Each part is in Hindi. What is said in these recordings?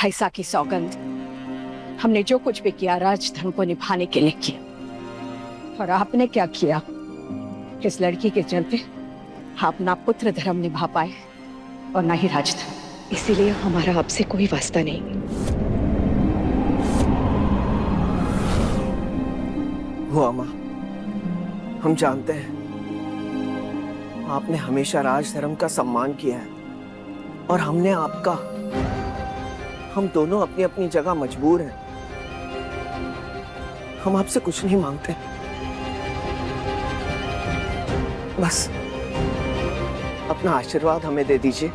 फैसा की सौगंध, हमने जो कुछ भी किया राजधर्म को निभाने के लिए किया। और आपने क्या किया? इस लड़की के चलते आप ना पुत्र धर्म निभा पाए और ना ही राजधर्म। इसीलिए हमारा आपसे कोई वास्ता नहीं। हुआ माँ, हम जानते हैं आपने हमेशा राजधर्म का सम्मान किया है और हमने आपका। हम दोनों अपनी अपनी जगह मजबूर हैं। हम आपसे कुछ नहीं मांगते, बस अपना आशीर्वाद हमें दे दीजिए।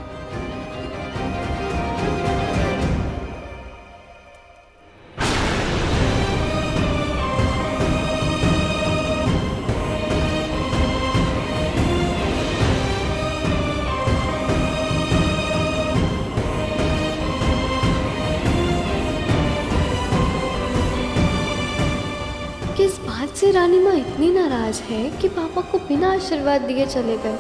किस बात से रानी माँ इतनी नाराज है कि पापा को बिना आशीर्वाद दिए चले गए?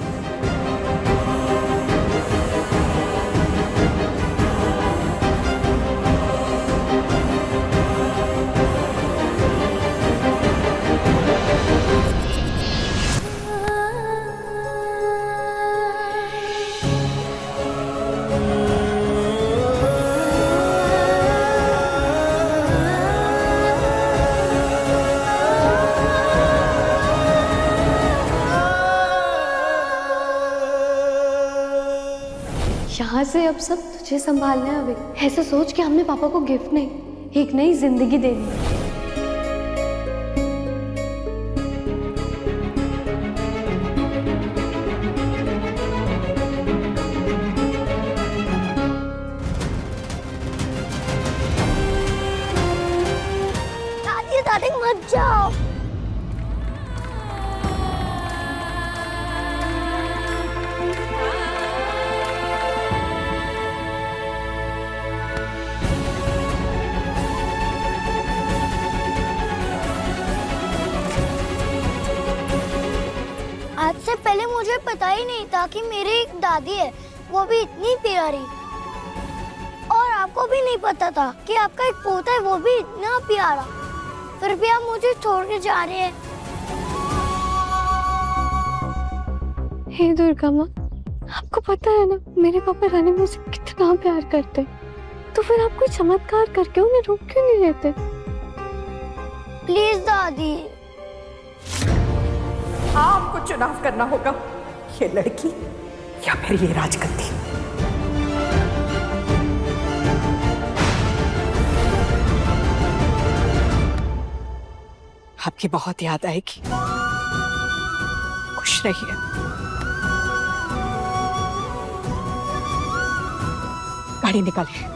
यहाँ से अब सब तुझे संभालना है। अभी ऐसा सोच कि हमने पापा को गिफ्ट नहीं, एक नई जिंदगी देनी है। दादी दादी मत जाओ। आज से पहले मुझे पता ही नहीं था कि मेरी एक दादी है, वो भी इतनी प्यारी। और आपको भी नहीं पता था कि आपका एक पोता है, वो भी इतना प्यारा। फिर भी आप मुझे छोड़ के जा रहे हैं। हे दुर्गा माँ, आपको पता है ना मेरे पापा रानी माँ से कितना प्यार करते, तो फिर आप कोई चमत्कार करके उन्हें रोक क्यों नहीं लेते? प्लीज दादी। आपको चुनाव करना होगा, ये लड़की या फिर ये राजगद्दी। आपकी बहुत याद आएगी। खुश रहिए। गाड़ी निकालिए।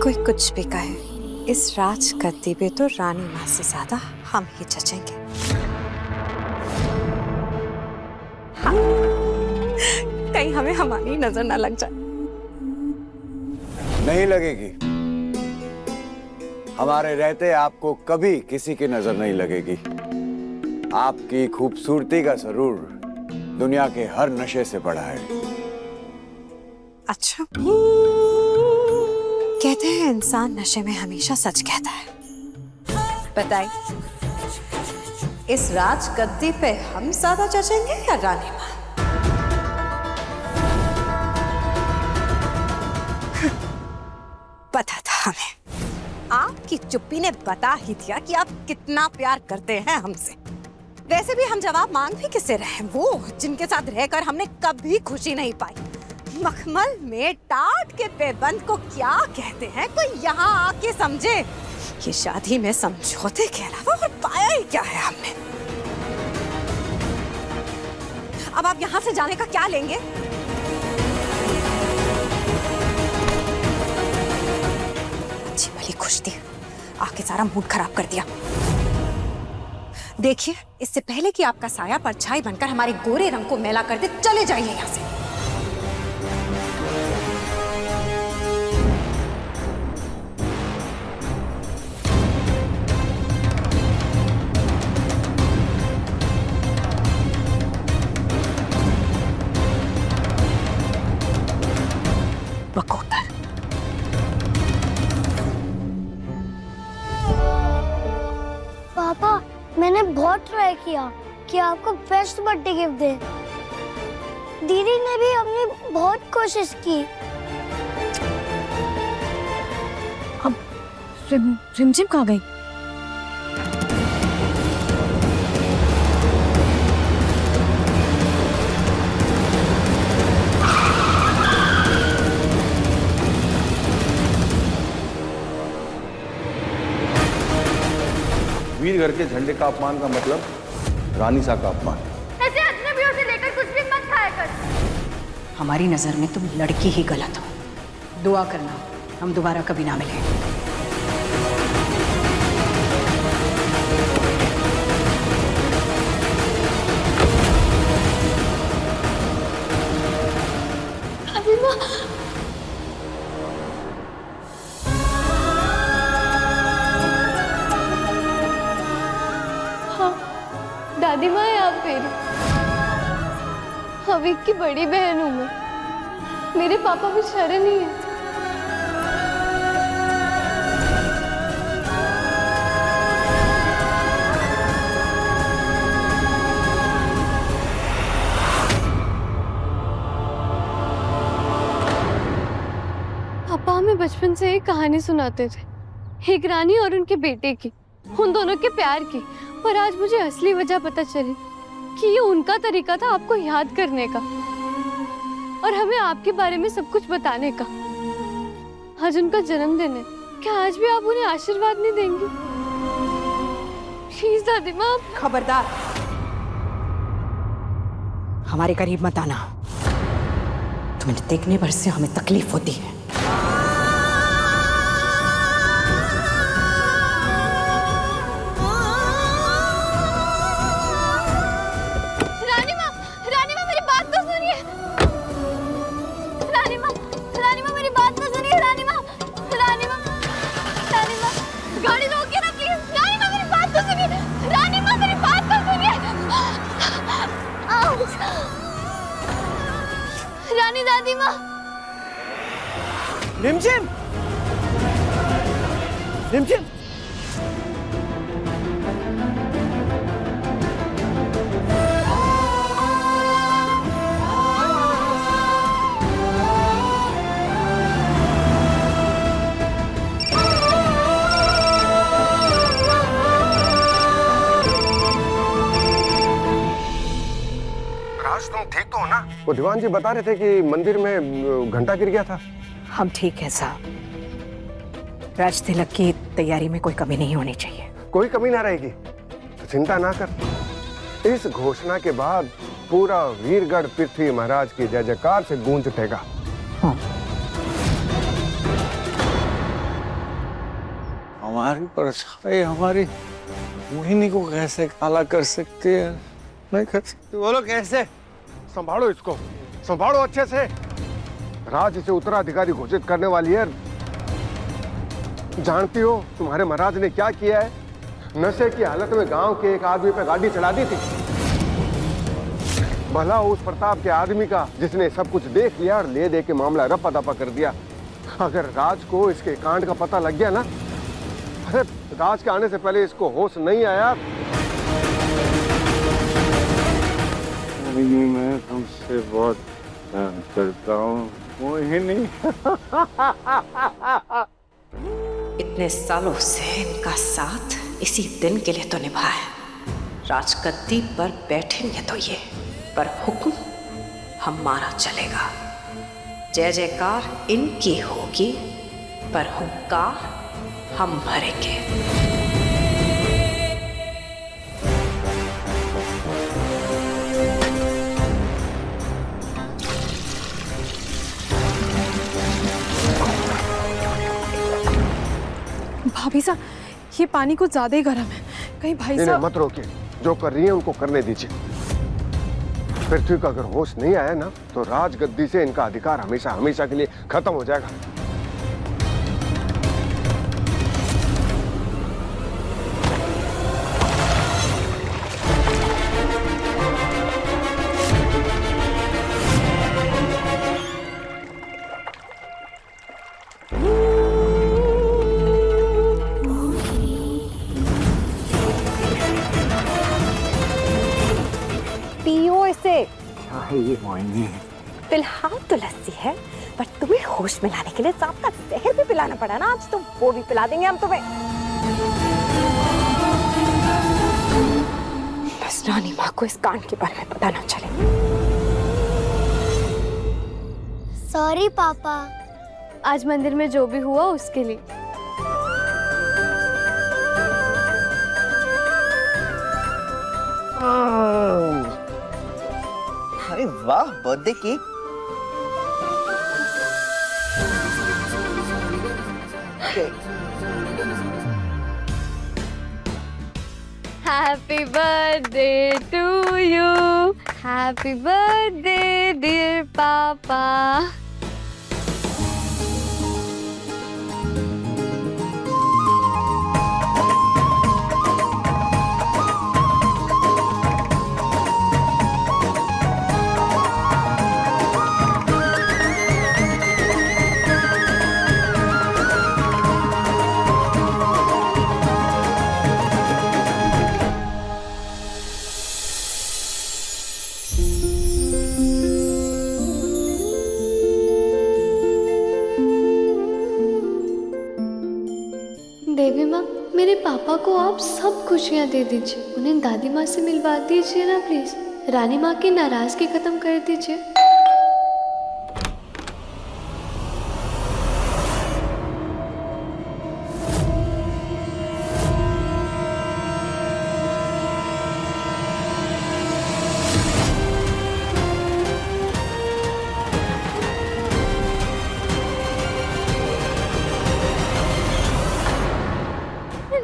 कोई कुछ भी कहे, इस राजगद्दी पे तो रानी माँ से ज्यादा हम ही जचेंगे। हाँ। कहीं हमें हमारी नजर ना लग जाए। नहीं लगेगी। हमारे रहते आपको कभी किसी की नजर नहीं लगेगी। आपकी खूबसूरती का सरूर दुनिया के हर नशे से बड़ा है। अच्छा, कहते हैं इंसान नशे में हमेशा सच कहता है। बताइए, इस राजगद्दी पे हम ज्यादा जचेंगे या रानी माँ? पता था हमें। आपकी चुप्पी ने बता ही दिया कि आप कितना प्यार करते हैं हमसे। वैसे भी हम जवाब मांग भी किससे रहे, वो जिनके साथ रहकर हमने कभी खुशी नहीं पाई। मखमल में टाट के पैबंद को क्या कहते हैं, कोई यहाँ आके समझे। ये शादी में समझौते के अलावा और पाया ही क्या है हमने। अब आप यहाँ से जाने का क्या लेंगे? अच्छी भली खुश थी, आके सारा मूड खराब कर दिया। देखिए, इससे पहले कि आपका साया परछाई बनकर हमारे गोरे रंग को मैला कर दे, चले जाइए यहाँ से। बकोतर। पापा, मैंने बहुत ट्राई किया कि आपको बेस्ट बर्थडे गिफ्ट दे। दीदी ने भी अपनी बहुत कोशिश की। अब रिमझिम कहाँ गई? वीर घर के झंडे का अपमान का मतलब रानी सा का अपमान। ऐसे अजनबियों से लेकर कुछ भी मत खाया कर। हमारी नजर में तुम लड़की ही गलत हो। दुआ करना हम दोबारा कभी ना मिलें। दादी माँ है आप मेरी। हवीक की बड़ी बहन हूँ मैं। मेरे पापा भी शरण ही है। पापा हमें बचपन से एक कहानी सुनाते थे, एक रानी और उनके बेटे की, उन दोनों के प्यार की। पर आज मुझे असली वजह पता चली कि ये उनका तरीका था आपको याद करने का और हमें आपके बारे में सब कुछ बताने का। आज उनका जन्मदिन है, क्या आज भी आप उन्हें आशीर्वाद नहीं देंगी? प्लीज दादी माँ। खबरदार, हमारे करीब मत आना। तुम्हें देखने भर से हमें तकलीफ होती है। रानी दादी माँ। रिमझिम, रिमझिम। तुम ठीक तो हो ना? वो दीवान जी बता रहे थे कि मंदिर में घंटा गिर गया था। हम ठीक हैं साहब। राज तिलक की तैयारी में कोई कमी नहीं होनी चाहिए। कोई कमी ना रहेगी तो चिंता ना कर। इस घोषणा के बाद पूरा वीरगढ़ पृथ्वी महाराज की जय जयकार से गूंज उठेगा। हाँ। हमारी परछाई हमारी मोहिनी को कैसे काला कर सकती है? नहीं कर सकती। बोलो कैसे? संभालो इसको, संभालो अच्छे से। राज इसे उत्तराधिकारी घोषित करने वाली है। जानती हो तुम्हारे महाराज ने क्या किया है? नशे की हालत में गांव के एक आदमी पे गाड़ी चढ़ा दी थी। भला उस प्रताप के आदमी का जिसने सब कुछ देख लिया और ले दे के मामला रपा दपा कर दिया। अगर राज को इसके कांड का पता लग गया ना, अरे राज के आने से पहले इसको होश नहीं आया। मैं तुमसे बहुत प्यार करता हूँ मोहिनी। इतने सालों से इनका साथ इसी दिन के लिए तो निभाया। राजगद्दी पर बैठेंगे तो ये, पर हुक्म हमारा चलेगा। जय जयकार इनकी होगी, पर हुंकार हम भरेंगे। भाभी साहब, ये पानी कुछ ज्यादा ही गर्म है। कहीं भाई साहब। मत रोकिए, जो कर रही हैं उनको करने दीजिए। पृथ्वी का अगर होश नहीं आया ना तो राजगद्दी से इनका अधिकार हमेशा हमेशा के लिए खत्म हो जाएगा। पियो इसे। क्या है ये मोहिनी? फिलहाल तो लस्सी है, पर तुम्हें होश में लाने के लिए सांप का जहर भी पिलाना पड़ा ना आज, तो वो भी पिला देंगे हम तुम्हें। बस रानी माँ को इस कांड के बारे में पता ना चले। सॉरी पापा। आज मंदिर में जो भी हुआ उसके लिए। अरे वाह, birthday cake. Happy birthday to you. Happy birthday, dear Papa. देवी माँ, मेरे पापा को आप सब खुशियाँ दे दीजिए। उन्हें दादी माँ से मिलवा दीजिए ना प्लीज। रानी माँ की नाराजगी खत्म कर दीजिए।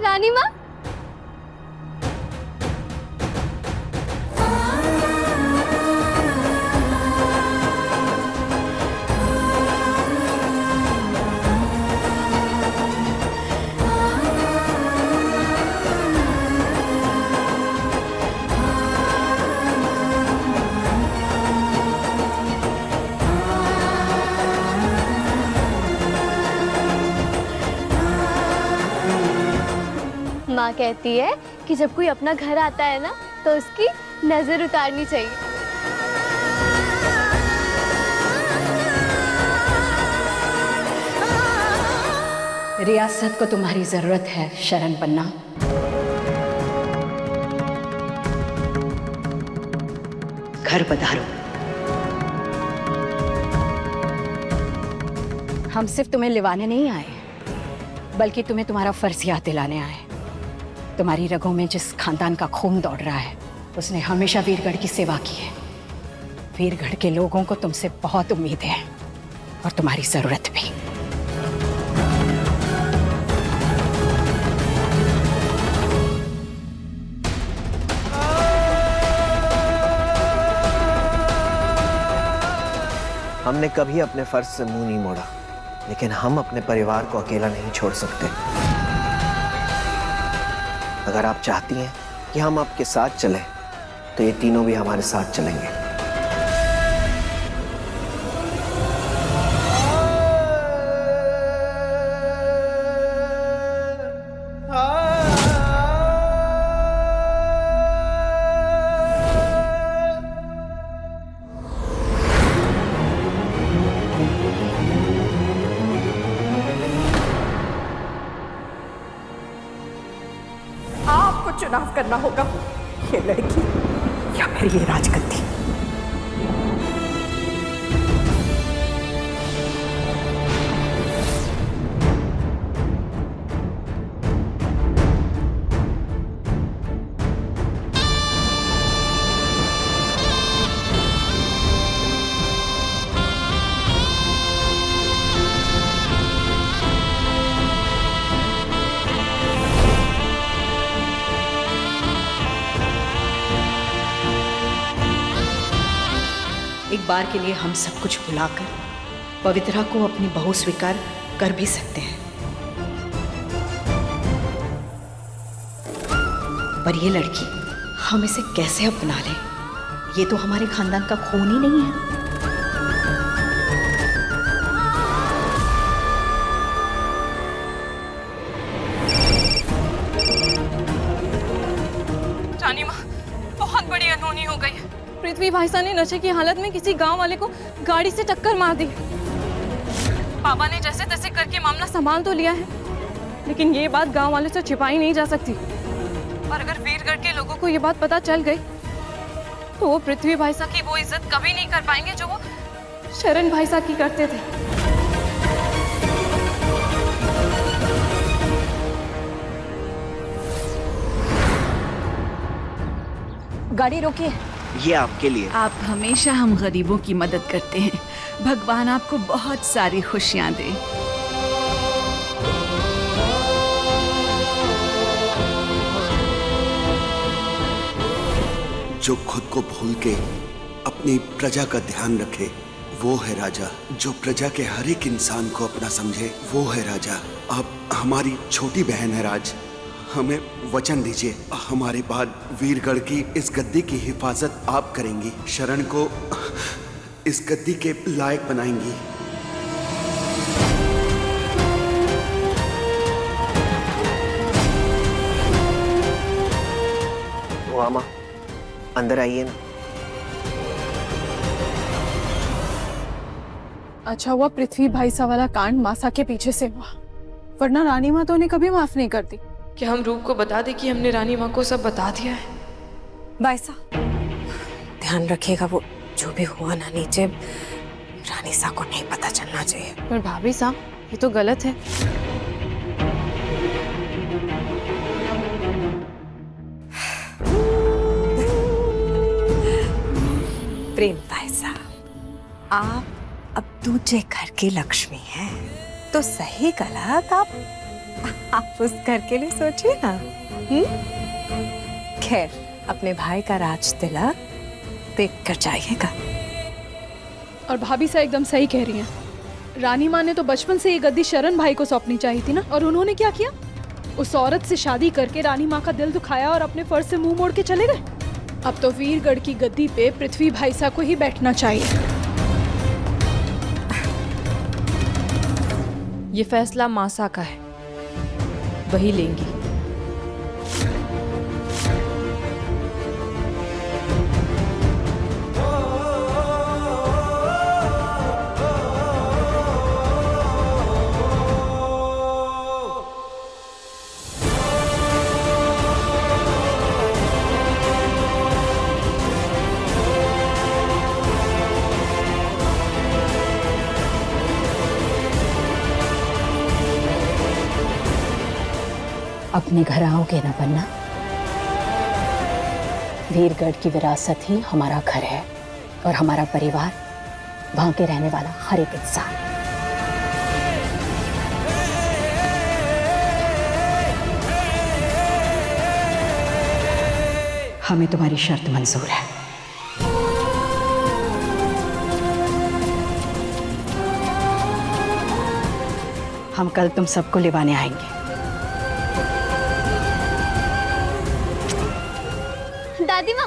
रानी माँ, माँ कहती है कि जब कोई अपना घर आता है ना तो उसकी नजर उतारनी चाहिए। रियासत को तुम्हारी जरूरत है शरण पन्ना। घर पधारो। हम सिर्फ तुम्हें लिवाने नहीं आए, बल्कि तुम्हें तुम्हारा फर्ज याद दिलाने आए। तुम्हारी रगों में जिस खानदान का खून दौड़ रहा है, उसने हमेशा वीरगढ़ की सेवा की है। वीरगढ़ के लोगों को तुमसे बहुत उम्मीद है और तुम्हारी जरूरत भी। हमने कभी अपने फर्ज से मुंह नहीं मोड़ा, लेकिन हम अपने परिवार को अकेला नहीं छोड़ सकते। अगर आप चाहती हैं कि हम आपके साथ चलें, तो ये तीनों भी हमारे साथ चलेंगे। आपको चुनाव करना होगा, ये लड़की या फिर ये राजगद्दी। बार के लिए हम सब कुछ भुलाकर पवित्रा को अपनी बहू स्वीकार कर भी सकते हैं। पर ये लड़की, हम इसे कैसे अपना लें? ये तो हमारे खानदान का खून ही नहीं है। रानी माँ, बहुत बड़ी अनहोनी हो गई है। पृथ्वी भाईसा ने नशे की हालत में किसी गांव वाले को गाड़ी से टक्कर मार दी। पापा ने जैसे तैसे करके मामला संभाल तो लिया है, लेकिन ये बात गांव वालों से छिपाई नहीं जा सकती। और अगर वीरगढ़ के लोगों को ये बात पता चल गई तो वो पृथ्वी भाईसा की वो इज्जत कभी नहीं कर पाएंगे जो वो शरण भाईसा की करते थे। गाड़ी रोकिए। ये आपके लिए। आप हमेशा हम गरीबों की मदद करते हैं। भगवान आपको बहुत सारी खुशियां दे। जो खुद को भूल के अपनी प्रजा का ध्यान रखे वो है राजा। जो प्रजा के हर एक इंसान को अपना समझे वो है राजा। आप हमारी छोटी बहन है राज, हमें वचन दीजिए हमारे बाद वीरगढ़ की इस गद्दी की हिफाजत आप करेंगी, शरण को इस गद्दी के लायक बनाएंगी। वो आमा, अंदर आइए ना। अच्छा हुआ पृथ्वी भाईसा वाला कांड मासा के पीछे से हुआ, वरना रानी माँ तो उन्हें कभी माफ नहीं करती। क्या हम रूप को बता दें कि हमने रानी माँ को सब बता दिया है? भाईसा ध्यान रखिएगा, वो जो भी हुआ ना नीचे रानी सा को नहीं पता चलना चाहिए। पर भाभी साहब ये तो गलत है। प्रेम भाईसा, आप अब दूसरे घर की लक्ष्मी हैं, तो सही गलत आप उस घर के लिए सोचिए ना। खैर, अपने भाई का राज तिलक देख कर जाइएगा। और भाभी सा एकदम सही कह रही हैं। रानी माँ ने तो बचपन से ये गद्दी शरण भाई को सौंपनी चाहिए थी ना, और उन्होंने क्या किया? उस औरत से शादी करके रानी माँ का दिल दुखाया और अपने फर्ज से मुंह मोड़ के चले गए। अब तो वीरगढ़ की गद्दी पे पृथ्वी भाईसा को ही बैठना चाहिए। ये फैसला मासा का है, वही लेंगी। अपने घर आओगे ना बन्ना? वीरगढ़ की विरासत ही हमारा घर है और हमारा परिवार, वहां के रहने वाला हर एक इंसान। हमें तुम्हारी शर्त मंजूर है। हम कल तुम सबको लिवाने आएंगे। दादी माँ,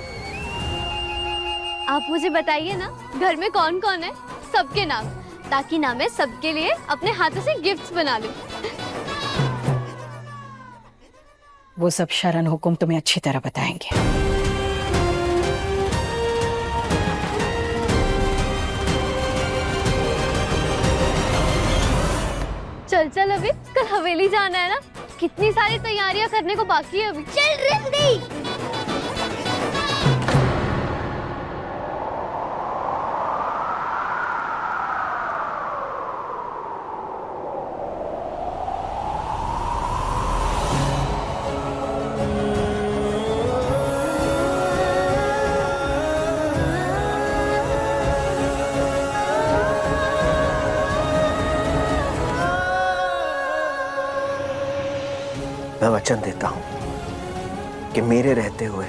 आप मुझे बताइए ना, घर में कौन कौन है? सबके नाम, ताकि ना मैं सबके लिए अपने हाथों से गिफ्ट्स बना लूं। वो सब शरण हुकुम तुम्हें अच्छी तरह बताएंगे। चल अभी, कल हवेली जाना है ना, कितनी सारी तैयारियां करने को बाकी है अभी। चल रिंदी। मैं वचन देता हूं कि मेरे रहते हुए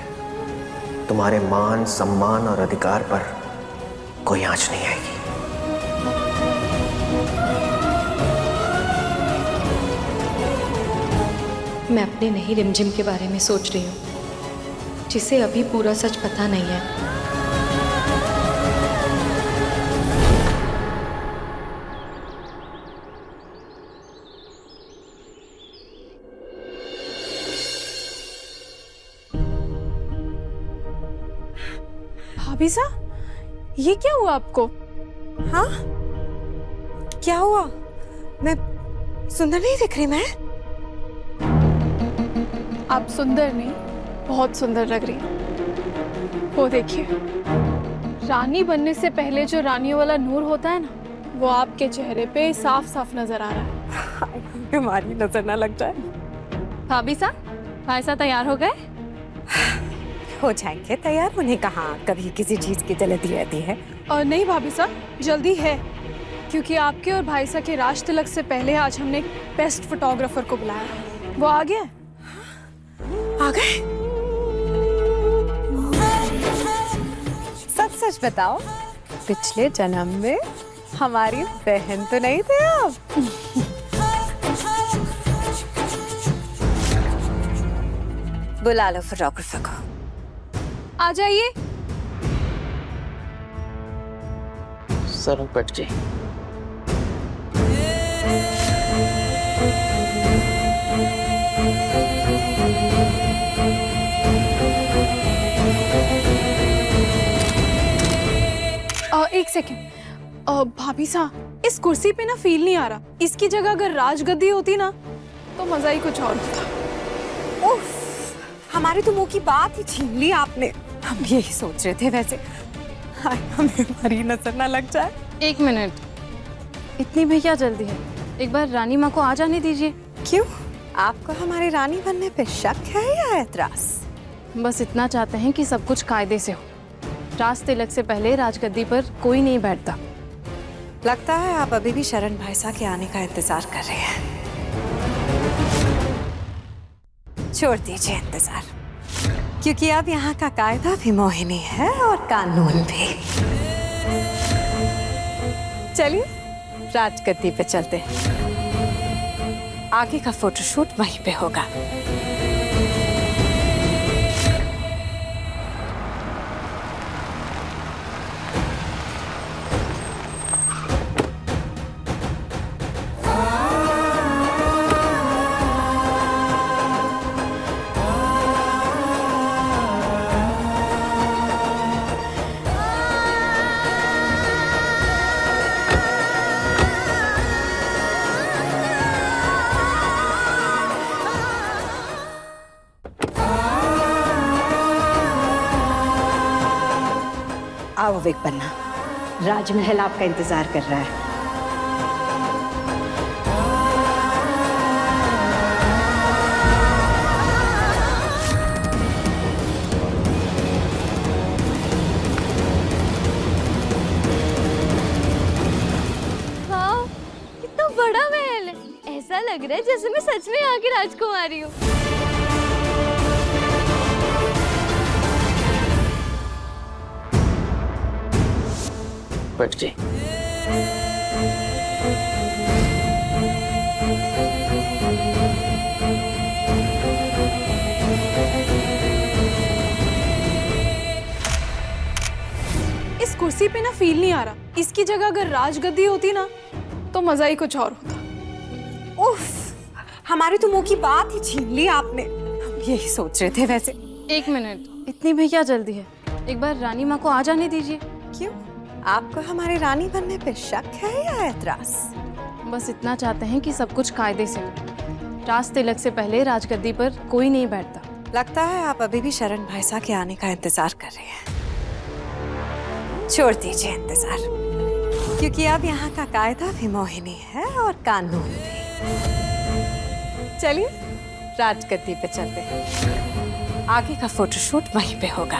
तुम्हारे मान, सम्मान और अधिकार पर कोई आंच नहीं आएगी। मैं अपने नहीं रिमझिम के बारे में सोच रही हूँ, जिसे अभी पूरा सच पता नहीं है। भाभी साहब, ये क्या हुआ आपको? हाँ, क्या हुआ? मैं सुंदर नहीं दिख रही? मैं आप सुंदर नहीं, बहुत सुंदर लग रही हैं। वो देखिए, रानी बनने से पहले जो रानी वाला नूर होता है ना, वो आपके चेहरे पे साफ साफ नजर आ रहा है। हमारी नजर ना लग जाए। भाभी साहब, भाई साहब तैयार हो गए? हो जाएंगे तैयार, उन्हें कहाँ कभी किसी चीज की जल्दी रहती है। और नहीं भाभी साहब, जल्दी है, क्योंकि आपके और भाई साहब के राज तिलक से पहले आज हमने एक बेस्ट फोटोग्राफर को बुलाया। वो आ गया? आ गए? सच सच बताओ, पिछले जन्म में हमारी बहन तो नहीं थे आप? बुला लो फोटोग्राफर को। आ जाइए। सरपट जी, एक सेकेंड। भाभी साहब, इस कुर्सी पे ना फील नहीं आ रहा। इसकी जगह अगर राजगद्दी होती ना, तो मजा ही कुछ और होता। उफ, हमारे तो मुंह की बात ही छीन ली आपने। हम यही सोच रहे थे वैसे। हाय, हमें हमारी नजर ना लग जाए। एक मिनट, इतनी भी क्या जल्दी है? एक बार रानी माँ को आ जाने दीजिए। क्यों, आपको हमारी रानी बनने पे शक है या एतराज? बस इतना चाहते हैं कि सब कुछ कायदे से हो। राज तिलक से पहले राजगद्दी पर कोई नहीं बैठता। लगता है आप अभी भी शरण भाई साहब के आने का इंतजार कर रहे हैं। छोड़ दीजिए इंतजार, क्योंकि अब यहाँ का कायदा भी मोहिनी है और कानून भी। चलिए राजगद्दी पे चलते हैं। आगे का फोटोशूट वहीं पे होगा। आओ विकपन्ना, राजमहल आपका इंतजार कर रहा है। वाह, कितना बड़ा महल है। ऐसा लग रहा है जैसे मैं सच में यहाँ की राजकुमारी हूँ। बैठ जी। इस कुर्सी पे ना फील नहीं आ रहा। इसकी जगह अगर राजगद्दी होती ना, तो मजा ही कुछ और होता। उफ, हमारे तो मुंह की बात ही छीन ली आपने। हम यही सोच रहे थे वैसे। एक मिनट, इतनी भी क्या जल्दी है? एक बार रानी माँ को आ जाने दीजिए। क्यों, आपको हमारी रानी बनने पे शक है या एतराज? बस इतना चाहते हैं कि सब कुछ कायदे से हो। राज तिलक से पहले राजगद्दी पर कोई नहीं बैठता। लगता है आप अभी भी शरण भाई साहब के आने का इंतजार कर रहे हैं। छोड़ दीजिए इंतजार, क्योंकि अब यहाँ का कायदा भी मोहिनी है और कानून भी। चलिए राजगद्दी पे चलते हैं। आगे का फोटोशूट वहीं पे होगा।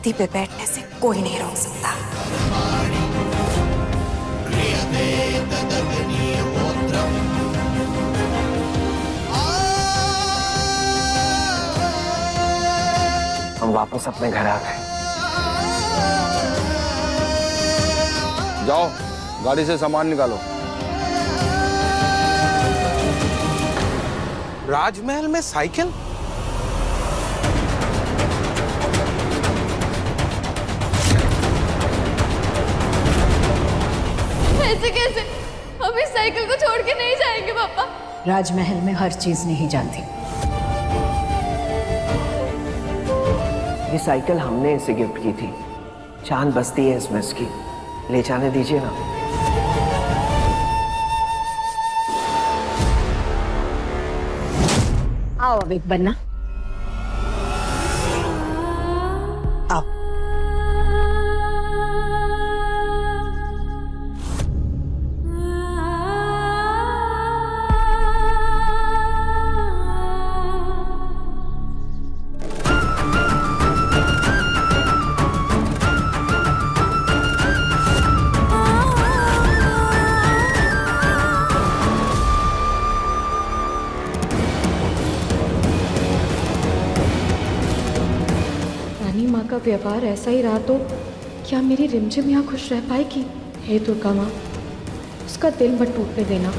गद्दी पे बैठने से कोई नहीं रोक सकता। हम वापस अपने घर आ गए। जाओ गाड़ी से सामान निकालो। राजमहल में साइकिल? ऐसे कैसे? हम इस साइकिल को छोड़ के नहीं जाएंगे पापा। राजमहल में हर चीज नहीं जानती। ये साइकिल हमने इसे गिफ्ट की थी। चांद बस्ती है इसमें इसकी, ले जाने दीजिए ना। आओ अब एक बनना। आओ। माँ का व्यवहार ऐसा ही रहा तो क्या मेरी रिमझिम यहाँ खुश रह पाएगी? हे दुर्गा माँ, उसका दिल मत टूटने देना।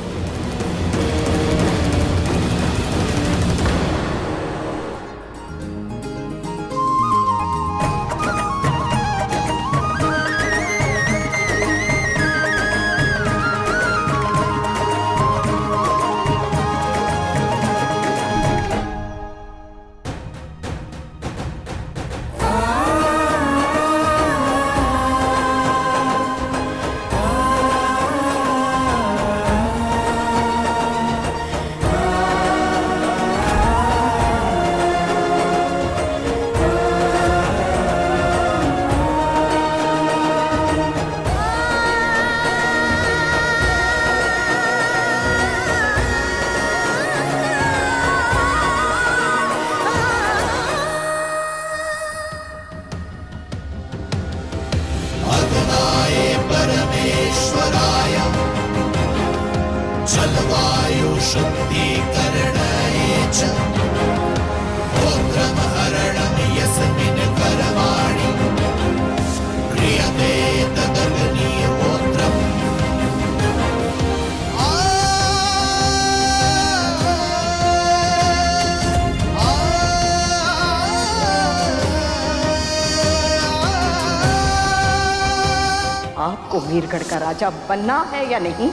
आपको मीरगढ़ का राजा बनना है या नहीं,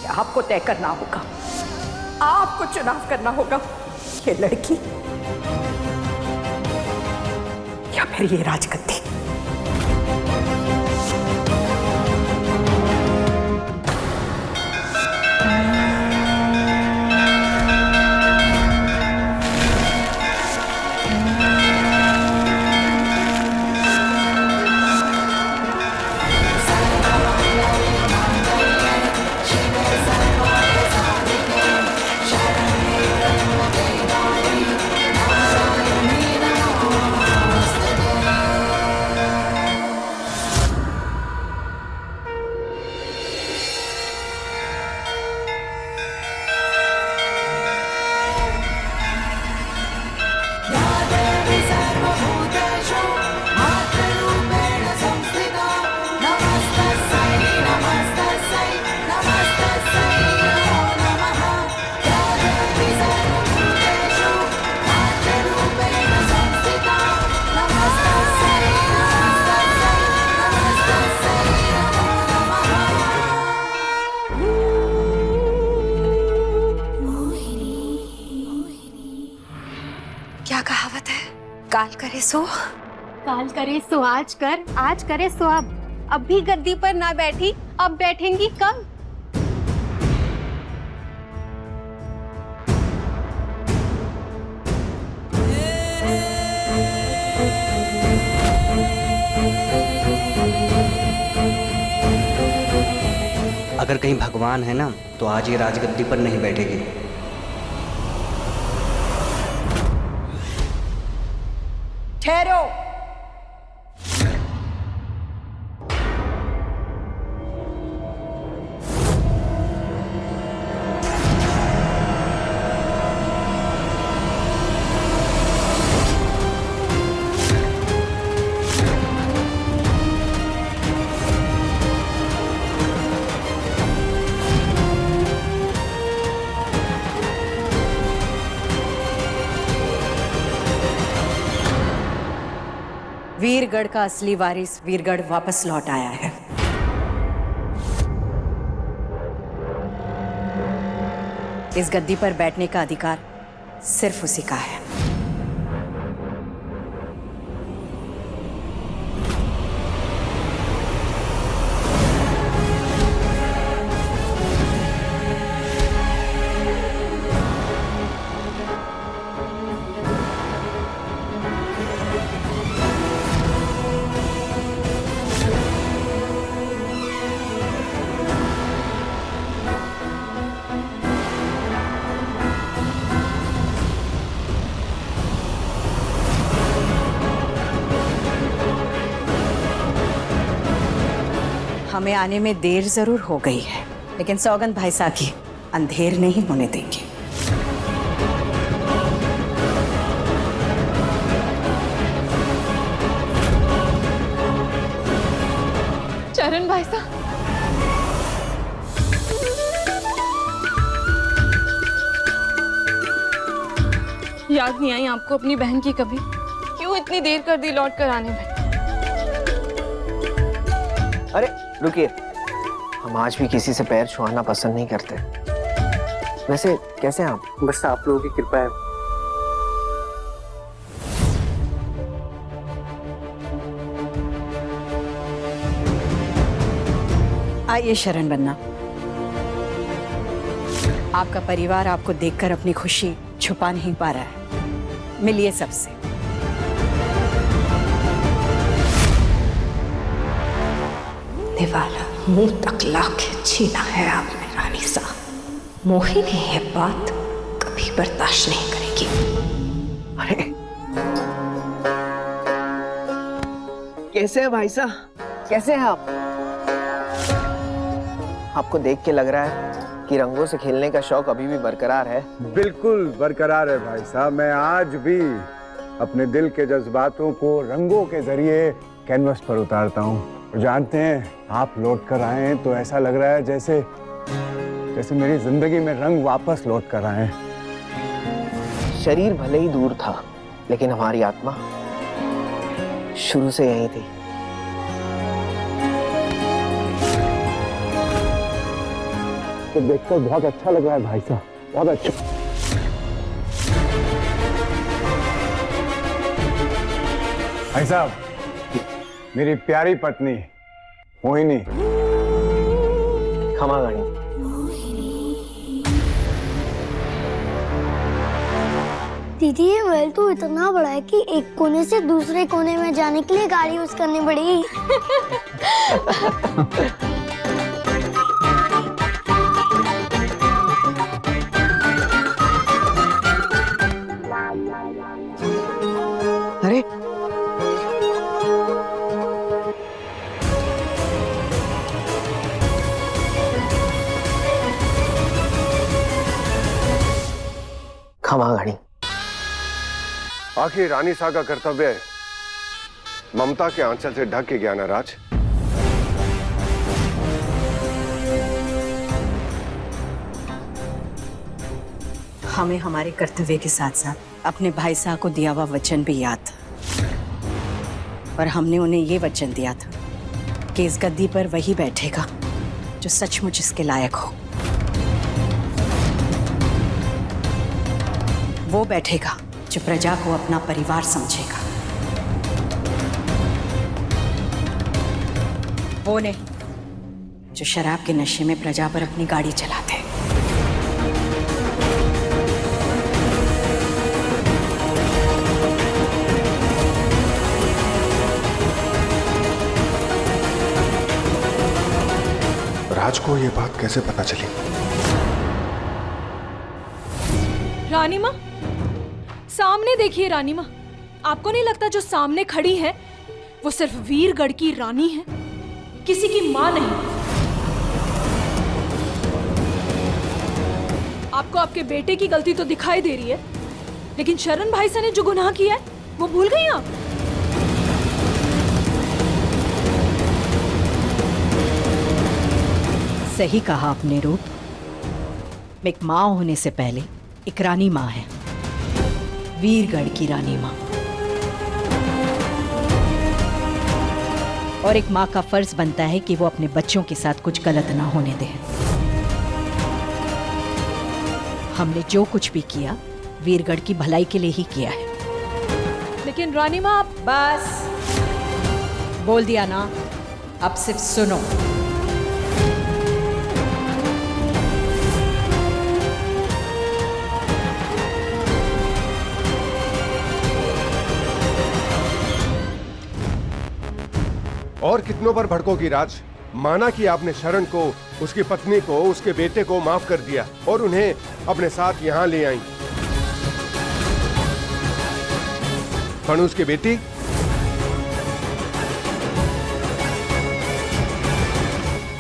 आपको तय करना होगा। आपको चुनाव करना होगा। ये लड़की या फिर ये राजगद्दी। क्या कहावत है? काल करे सो आज कर, आज करे सो अब भी गद्दी पर ना बैठी, अब बैठेंगी कब? अगर कहीं भगवान है ना, तो आज ये राजगद्दी पर नहीं बैठेगी। ठहरो। वीरगढ़ का असली वारिस वीरगढ़ वापस लौट आया है। इस गद्दी पर बैठने का अधिकार सिर्फ उसी का है। हमें आने में देर जरूर हो गई है, लेकिन सौगंध भाई साकी अंधेर नहीं होने देंगे। चरण भाई साहब, याद नहीं आई आपको अपनी बहन की कभी? क्यों इतनी देर कर दी लौट कर आने में? अरे रुकिए, हम आज भी किसी से पैर छुआना पसंद नहीं करते। वैसे कैसे हैं आप? बस आप लोगों की कृपा है। आइए शरण बन्ना। आपका परिवार आपको देखकर अपनी खुशी छुपा नहीं पा रहा है। मिलिए सबसे। निवाला मुंह तक लाके छीना है आपने रानी साहब। मोहिनी ये बात कभी बर्दाश्त नहीं करेगी। अरे कैसे हैं भाई साहब? कैसे हैं आप? आपको देख के लग रहा है कि रंगों से खेलने का शौक अभी भी बरकरार है। बिल्कुल बरकरार है भाई साहब। मैं आज भी अपने दिल के जज्बातों को रंगों के जरिए कैनवस पर उतारता हूँ। जानते हैं, आप लौट कर आए हैं तो ऐसा लग रहा है जैसे मेरी जिंदगी में रंग वापस लौट कर आए हैं। शरीर भले ही दूर था, लेकिन हमारी आत्मा शुरू से यहीं थी। तो देखकर बहुत अच्छा लग रहा है भाई साहब, बहुत अच्छा। भाई साहब, मेरी प्यारी पत्नी मोहिनी। क्षमा गाड़ी। दीदी ये महल तो इतना बड़ा है कि एक कोने से दूसरे कोने में जाने के लिए गाड़ी यूज करनी पड़ेगी। अरे क्षमा गाड़ी। आखिर रानी सा का कर्तव्य ममता के आंचल से ढक के गया ना राज। हमें हमारे कर्तव्य के साथ साथ अपने भाई साहब को दिया हुआ वचन भी याद था, और हमने उन्हें ये वचन दिया था कि इस गद्दी पर वही बैठेगा जो सचमुच इसके लायक हो। वो बैठेगा जो प्रजा को अपना परिवार समझेगा, वो नहीं जो शराब के नशे में प्रजा पर अपनी गाड़ी चलाते। राज को ये बात कैसे पता चली? रानी माँ, सामने देखिए रानी माँ। आपको नहीं लगता जो सामने खड़ी है वो सिर्फ वीरगढ़ की रानी है, किसी की माँ नहीं? आपको आपके बेटे की गलती तो दिखाई दे रही है, लेकिन शरण भाई साहब ने जो गुनाह किया है वो भूल गई आप? सही कहा आपने रूप। मैं एक माँ होने से पहले एक रानी माँ है, वीरगढ़ की रानी माँ। और एक माँ का फर्ज बनता है कि वो अपने बच्चों के साथ कुछ गलत ना होने दे। हमने जो कुछ भी किया वीरगढ़ की भलाई के लिए ही किया है। लेकिन रानी माँ आप बस बोल दिया ना, अब सिर्फ सुनो। और कितनों पर भड़कोगी राज? माना कि आपने शरण को, उसकी पत्नी को, उसके बेटे को माफ कर दिया और उन्हें अपने साथ यहाँ ले आई। पर उसकी बेटी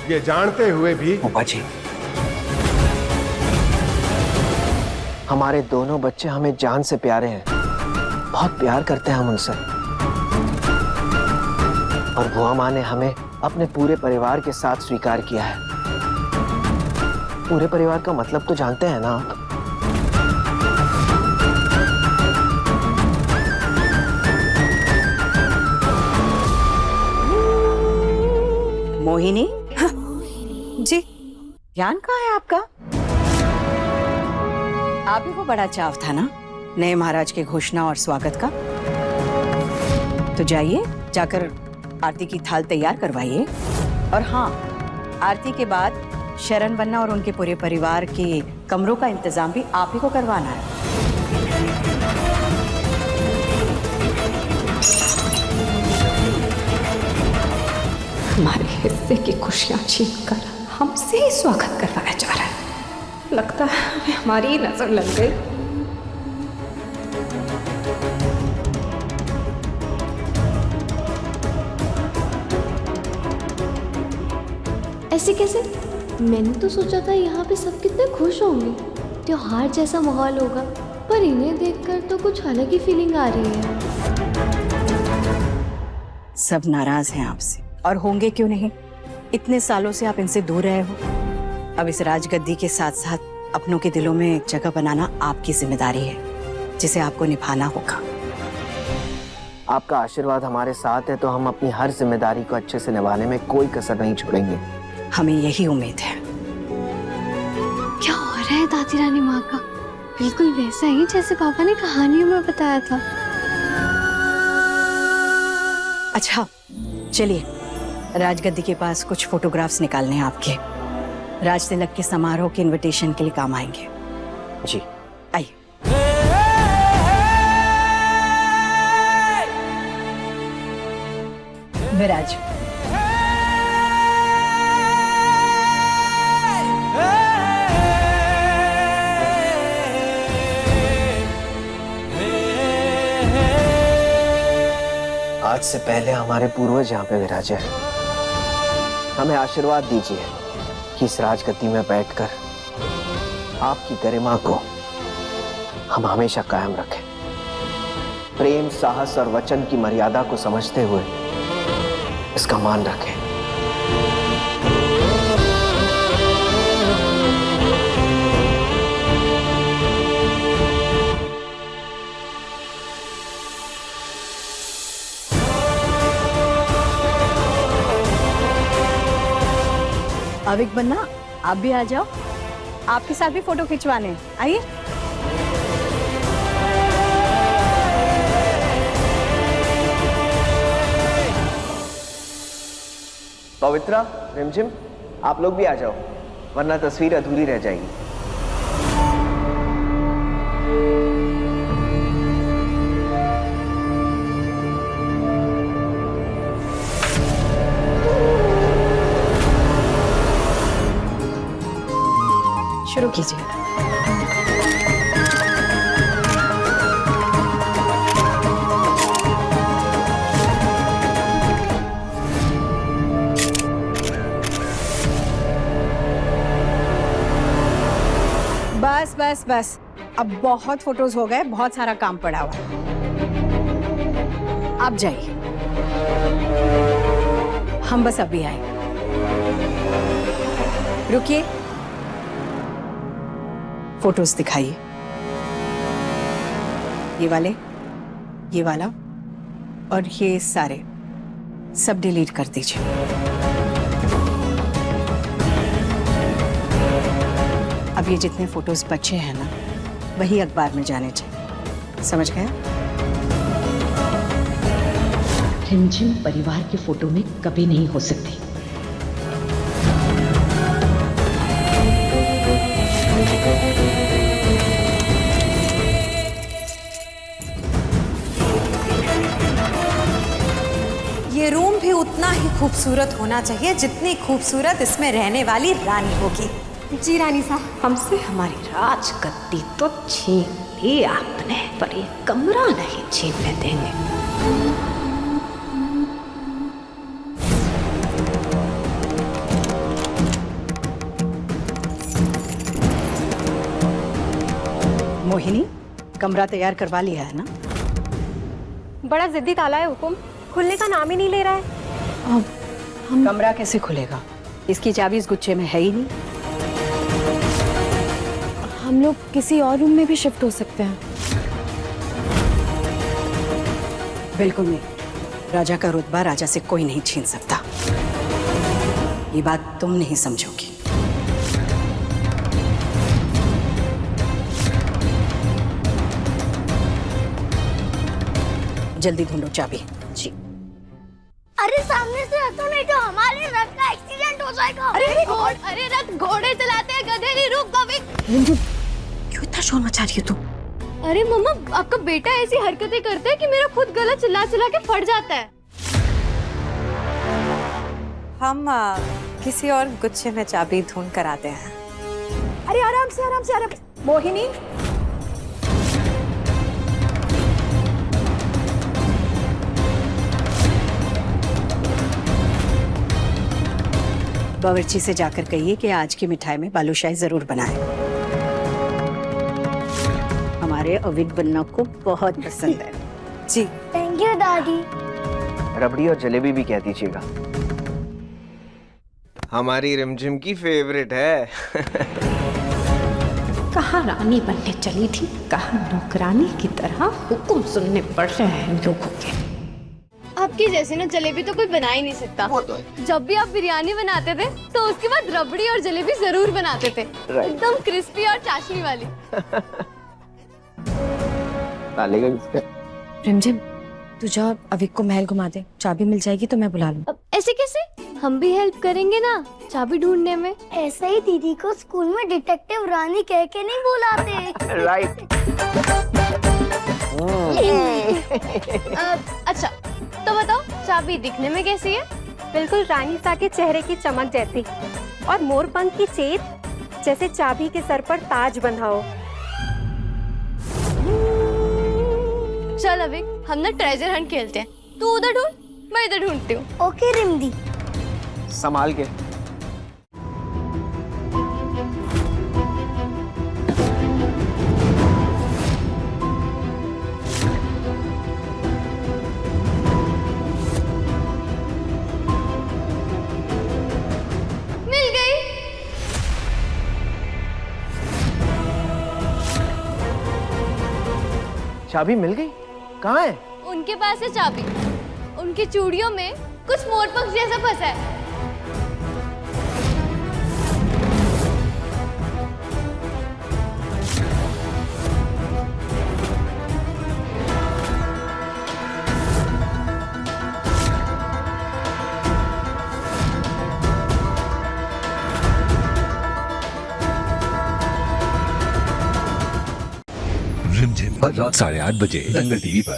ये जानते हुए भी पापा जी, हमारे दोनों बच्चे हमें जान से प्यारे हैं, बहुत प्यार करते हैं हम उनसे। और बुआ माँ ने हमें अपने पूरे परिवार के साथ स्वीकार किया है। पूरे परिवार का मतलब तो जानते हैं ना आप? मोहिनी। हाँ, जी। ध्यान कहाँ है आपका? आप ही को बड़ा चाव था ना नए महाराज के घोषणा और स्वागत का। तो जाइए, जाकर आरती की थाल तैयार करवाइए। और हाँ, आरती के बाद शरण बनना और उनके पूरे परिवार के कमरों का इंतजाम भी आप ही को करवाना है। हमारे हिस्से की खुशियां छीनकर हमसे ही स्वागत करवाया जा रहा है। लगता है हमें हमारी ही नजर लग गई। ऐसे कैसे? मैंने तो सोचा था यहाँ पे सब कितने खुश होंगे, त्योहार जैसा माहौल होगा, पर इन्हें देखकर तो कुछ अलग ही फीलिंग आ रही है। सब नाराज हैं आपसे, और होंगे क्यों नहीं? इतने सालों से आप इनसे दूर रहे हो। अब इस राजगद्दी के साथ साथ अपनों के दिलों में एक जगह बनाना आपकी जिम्मेदारी है, जिसे आपको निभाना होगा। आपका आशीर्वाद हमारे साथ है तो हम अपनी हर जिम्मेदारी को अच्छे से निभाने में कोई कसर नहीं छोड़ेंगे। हमें यही उम्मीद है। क्या हो रहा है दादी रानी माँ का? बिल्कुल वैसा ही जैसे पापा ने कहानियों में बताया था। अच्छा चलिए, राजगद्दी के पास कुछ फोटोग्राफ्स निकालने हैं आपके। राज तिलक के समारोह के इनविटेशन के लिए काम आएंगे। जी आइए। विराज। आज से पहले हमारे पूर्वज यहाँ पे विराजे हैं। हमें आशीर्वाद दीजिए कि इस राजगद्दी में बैठकर आपकी गरिमा को हम हमेशा कायम रखें। प्रेम, साहस और वचन की मर्यादा को समझते हुए इसका मान रखें। अविक बन्ना, आप भी आ जाओ, आपके साथ भी फोटो खिंचवाने हैं। आइए। पवित्रा, रिमझिम, आप लोग भी आ जाओ, वरना तस्वीर अधूरी रह जाएगी। शुरू कीजिए। बस बस बस, अब बहुत फोटोज हो गए, बहुत सारा काम पड़ा हुआ है। आप जाइए, हम बस अभी आए। रुकिए, फोटोज दिखाइए। ये वाले, ये वाला और ये सारे सब डिलीट कर दीजिए। अब ये जितने फोटोज बचे हैं ना, वही अखबार में जाने चाहिए, समझ गया? रिमझिम परिवार के फोटो में कभी नहीं हो सकती। ये रूम भी उतना ही खूबसूरत होना चाहिए जितनी खूबसूरत इसमें रहने वाली रानी होगी। जी रानी साहब, हमसे हमारी राजगद्दी तो छीन ली आपने, पर ये कमरा नहीं छीनने देंगे। मोहिनी, कमरा तैयार करवा लिया है ना? बड़ा जिद्दी ताला है हुकुम, खुलने का नाम ही नहीं ले रहा है। कमरा कैसे खुलेगा? इसकी चाबी इस गुच्छे में है ही नहीं। हम लोग किसी और रूम में भी शिफ्ट हो सकते हैं। बिल्कुल नहीं, राजा का रुतबा राजा से कोई नहीं छीन सकता। ये बात तुम नहीं समझोगी। जल्दी ढूंढो चाबी। जी। अरे सामने से हटो नहीं तो हमारे रथ का एक्सीडेंट हो जाएगा। अरे रथ घोड़े चलाते हैं, गधे नहीं। रुक अविक। रिमझिम, क्यों इतना शोर मचा रही हो तुम? अरे मम्मा, आपका बेटा ऐसी हरकतें करता है कि मेरा खुद गला चिल्ला चिल्ला के फट जाता है। हम किसी और गुच्छे में चाबी ढूंढ कर आते हैं। अरे आराम से, आराम से, आराम से। मोहिनी, बावर्ची से जाकर कहिए कि आज की मिठाई में बालूशाही जरूर बनाए। हमारे अविक बन्ना को बहुत पसंद है। जी। थैंक यू दादी। रबड़ी और जलेबी भी कह दीजिएगा। हमारी रिमझिम की फेवरेट है। कहाँ रानी बनने चली थी, कहाँ नौकरानी की तरह हुक्म सुनने पड़ रहे हैं लोगों के। आपकी जैसी ना जलेबी तो कोई बना ही नहीं सकता। जब भी आप बिरयानी बनाते थे तो उसके बाद रबड़ी और जलेबी जरूर बनाते थे, एकदम क्रिस्पी और चाशनी वाली। रिमझिम, तू जा अविक को महल घुमा दे, चाबी मिल जाएगी तो मैं बुला लूं। अब ऐसे कैसे? हम भी हेल्प करेंगे ना चाबी ढूंढने में। ऐसे ही दीदी को स्कूल में डिटेक्टिव रानी कह के नहीं बुलाते। राइट। अच्छा तो बताओ, चाबी दिखने में कैसी है? बिल्कुल रानी सा के चेहरे की चमक जैसी, और मोरपंख की चेत जैसे चाबी के सर पर ताज बंधा हो। चल अविक, हम ना ट्रेजर हंट खेलते हैं। तू उधर ढूंढ, मैं इधर ढूंढती हूँ। ओके रिमदी। संभाल के। मिल गई। चाबी मिल गई? कहाँ है? उनके पास है चाबी। उनकी चूड़ियों में कुछ मोरपंख जैसा फंसा है। रिमझिम, रात 8:30 बजे दंगल टीवी पर।